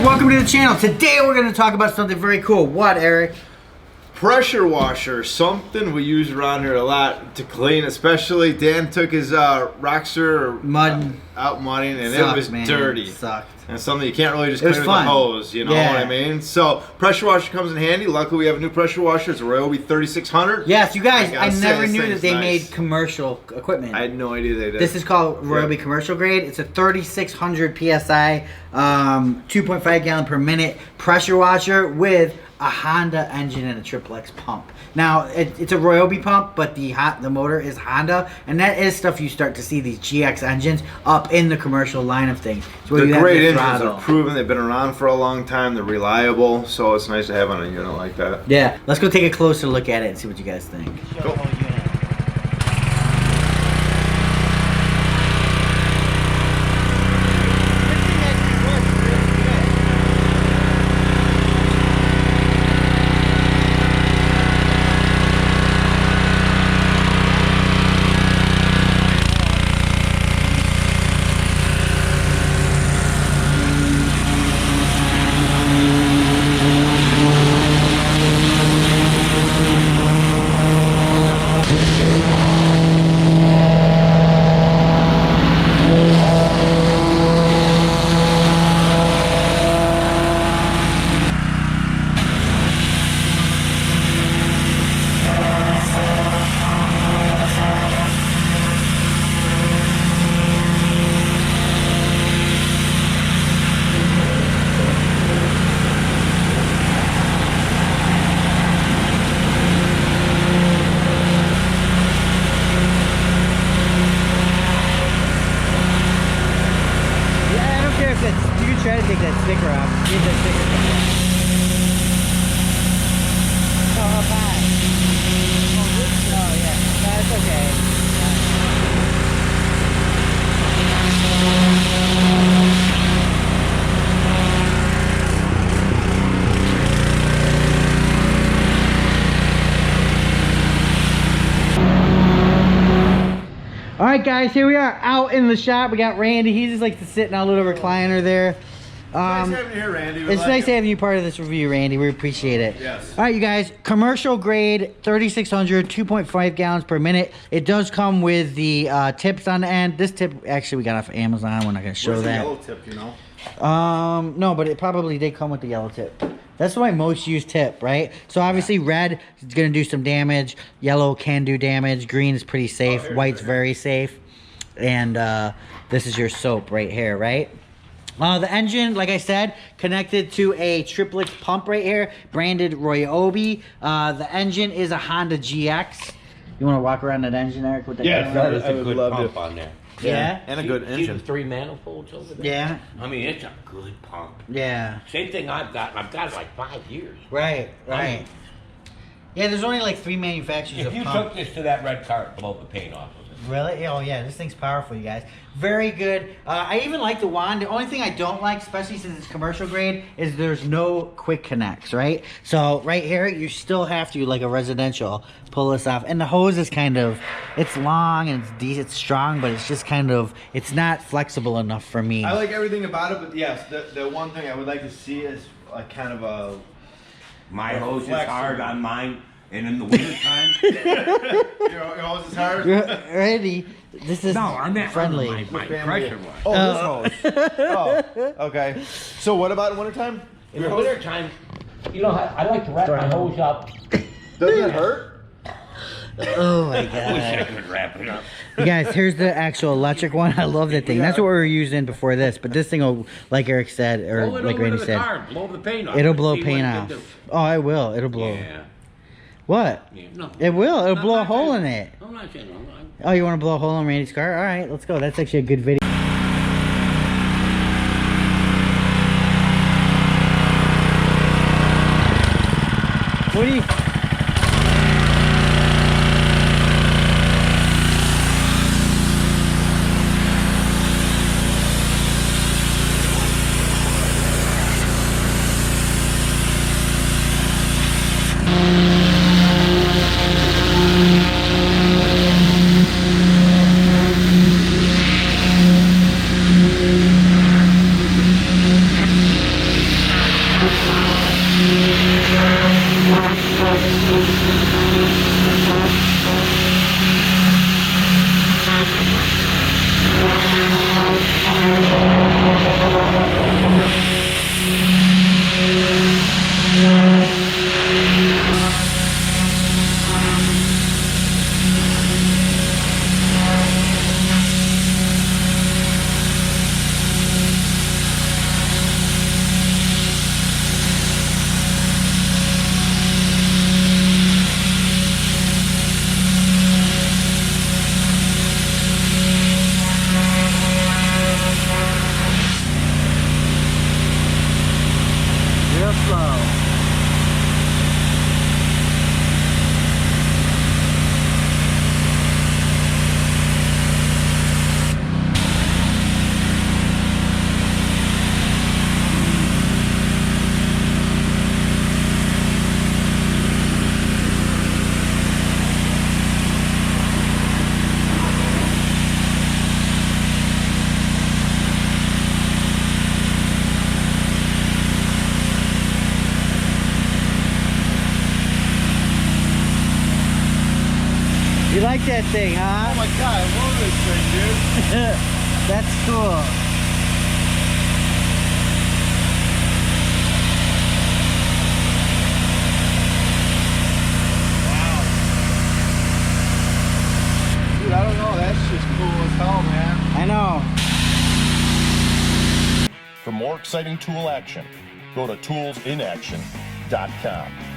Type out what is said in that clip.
welcome to the channel. Today we're going to talk about something very cool. What, Eric? Pressure washer, something we use around here a lot to clean, especially Dan took his Rockster out mudding and it was dirty. It sucked. And something you can't really just clean with a hose, you know what I mean? So pressure washer comes in handy. Luckily we have a new pressure washer. It's a RYOBI 3600. Yes, you guys, I never knew that they made commercial equipment. I had no idea they did. This is called RYOBI commercial grade. It's a 3600 PSI, 2.5 gallon per minute pressure washer with a Honda engine and a XXX pump. Now it's a RYOBI pump, but the motor is Honda, and that is stuff you start to see these GX engines up in the commercial line of things. So the great engines are proven. They've been around for a long time. They're reliable, so it's nice to have on a unit like that. Yeah, let's go take a closer look at it and see what you guys think. Cool. Try to take that sticker off. Get that sticker off. Oh, up high. Oh, yeah. That's okay. All right, guys, here we are out in the shop. We got Randy. He just likes to sit in our little recliner there. Nice having you here, Randy. It's nice having you part of this review, Randy. We appreciate it. Yes. All right, you guys. Commercial grade, 3600, 2.5 gallons per minute. It does come with the tips on the end. This tip, actually, we got off Amazon. We're not going to show that. Where's the yellow tip, you know? No, but it probably did come with the yellow tip. That's my most used tip, right? So obviously red is going to do some damage. Yellow can do damage. Green is pretty safe. White's very safe. And this is your soap right here, right? The engine, like I said, connected to a XXX pump right here, branded RYOBI. The engine is a Honda GX. You want to walk around that engine, Eric? With that that is a good pump on there. Yeah. And a good engine. 3 manifolds over there. Yeah. I mean, it's a good pump. Yeah. Same thing I've got. I've got it like 5 years. Right, right. Yeah, there's only like 3 manufacturers of If you pump. took this to that red car, it'd blow the paint off of it. Really? Oh yeah, this thing's powerful, you guys. Very good. I even like the wand. The only thing I don't like, especially since it's commercial grade, is there's no quick connects, right? So right here, you still have to, like a residential, pull this off. And the hose is kind of, it's long and it's decent, it's strong, but it's just kind of, it's not flexible enough for me. I like everything about it, but yes, the one thing I would like to see is like kind of a... My hose is hard on mine. And in the wintertime, your hose is hard. Ready? This is friendly. My pressure was. Oh, this hose. Oh, okay. So what about in wintertime? In the wintertime, you know, I like to wrap my hose up. Doesn't it hurt? Oh my I wish I god. could wrap it up. You guys, here's the actual electric one. I love that thing. That's what we were using before this. But this thing will, like Eric said, or Blow it like over Randy to the said, car, blow the paint off. it'll blow See paint what it off. can do. Oh, it will. It'll blow. Yeah. What? Yeah, no. It will. It'll I'm blow a not hole saying- in it. I'm not saying no. Oh, you want to blow a hole in Randy's car? All right, let's go. That's actually a good video. What do you... slow. You like that thing, huh? Oh my god, I love this thing, dude. That's cool. Wow. Dude, I don't know. That's just cool as hell, man. I know. For more exciting tool action, go to toolsinaction.com.